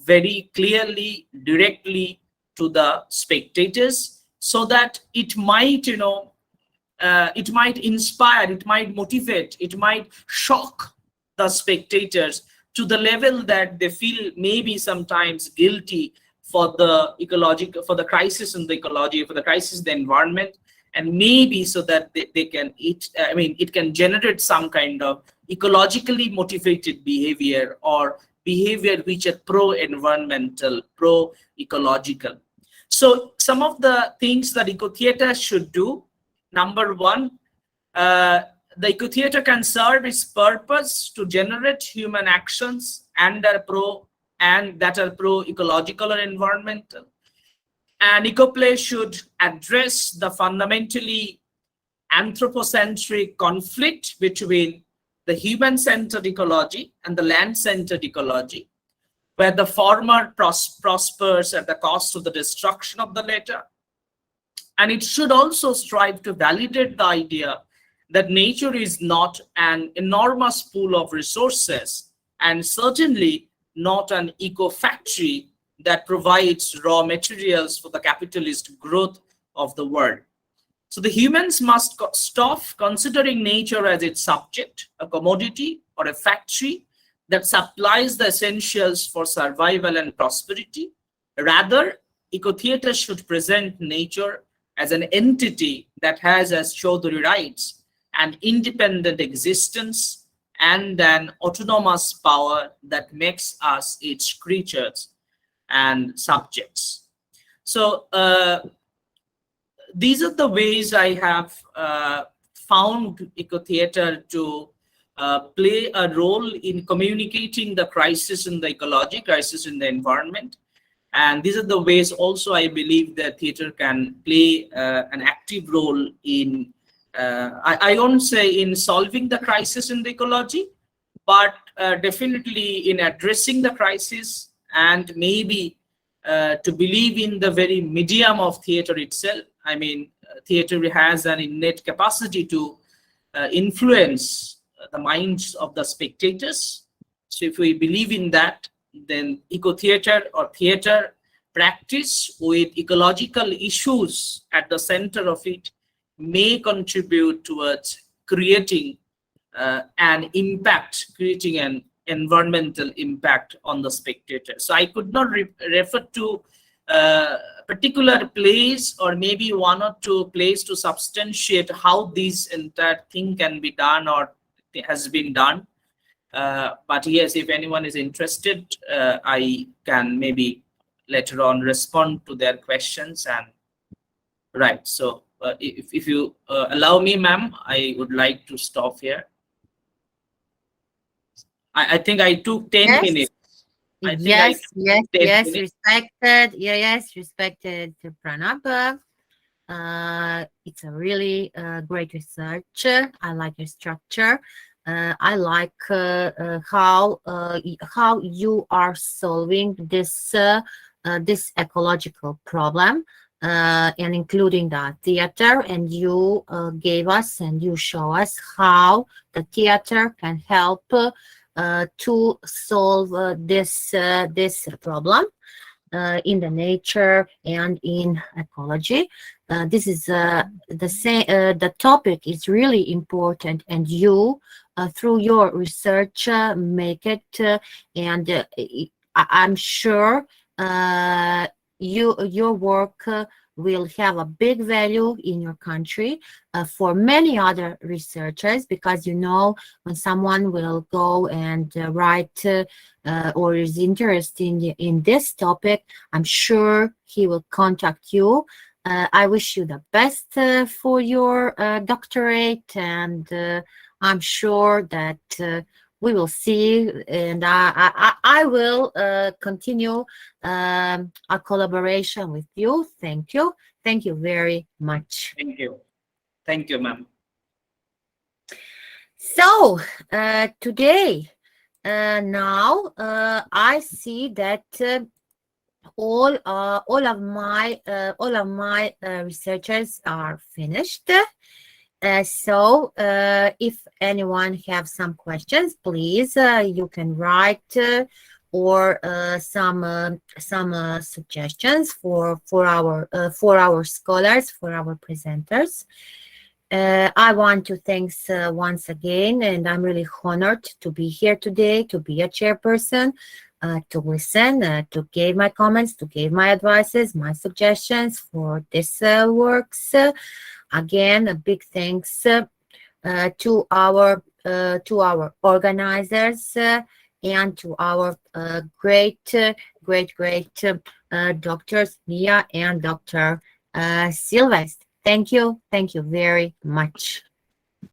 very clearly, directly to the spectators, so that it might, it might inspire, it might motivate, it might shock the spectators to the level that they feel maybe sometimes guilty for the crisis in the ecology, for the crisis in the environment, and maybe so that it can generate some kind of ecologically motivated behavior, or behavior which are pro-environmental, pro-ecological. So some of the things that eco-theater should do, number one, the eco-theater can serve its purpose to generate human actions that are pro-ecological or environmental. And eco-play should address the fundamentally anthropocentric conflict between the human-centered ecology and the land-centered ecology, where the former prospers at the cost of the destruction of the latter. And it should also strive to validate the idea that nature is not an enormous pool of resources, and certainly not an eco-factory that provides raw materials for the capitalist growth of the world. So the humans must stop considering nature as its subject, a commodity, or a factory that supplies the essentials for survival and prosperity. Rather, eco-theater should present nature as an entity that has, as Chaudhuri writes, an independent existence and an autonomous power that makes us its creatures and subjects. So these are the ways I have found eco-theater to play a role in communicating the crisis in the ecology, crisis in the environment. And these are the ways also I believe that theater can play an active role in, I won't say in solving the crisis in the ecology, but definitely in addressing the crisis, and maybe to believe in the very medium of theater itself. I mean, theater has an innate capacity to influence the minds of the spectators. So if we believe in that, then eco-theater or theater practice with ecological issues at the center of it may contribute towards creating creating an environmental impact on the spectator. So I could not refer to a particular place or maybe one or two places to substantiate how this entire thing can be done or has been done. But yes, if anyone is interested, I can maybe later on respond to their questions. And right, so if you allow me, ma'am, I would like to stop here. I think I took 10 Yes. minutes. I think I Yes, took yes, 10 yes, minutes. respected. Yeah, yes, respected Pranab. It's a really great research. I like your structure. I like how you are solving this ecological problem, and including the theater. And you gave us and you show us how the theater can help to solve this problem in the nature and in ecology. This is the same. The topic is really important, and you, through your research, make it. And I'm sure your work will have a big value in your country for many other researchers, because when someone will go and write or is interested in this topic, I'm sure he will contact you. I wish you the best for your doctorate, and I'm sure that we will see, and I will continue our collaboration with you. Thank you. Thank you very much. Thank you. Thank you, ma'am. So today, now I see that all of my researchers are finished. So if anyone have some questions, please you can write or some suggestions for our scholars, for our presenters. I want to thanks once again, and I'm really honored to be here today, to be a chairperson, to listen, to give my comments, to give my advices, my suggestions for this works. Again, a big thanks to our organizers and to our great doctors Mia and Dr. Sylvester. Thank you very much.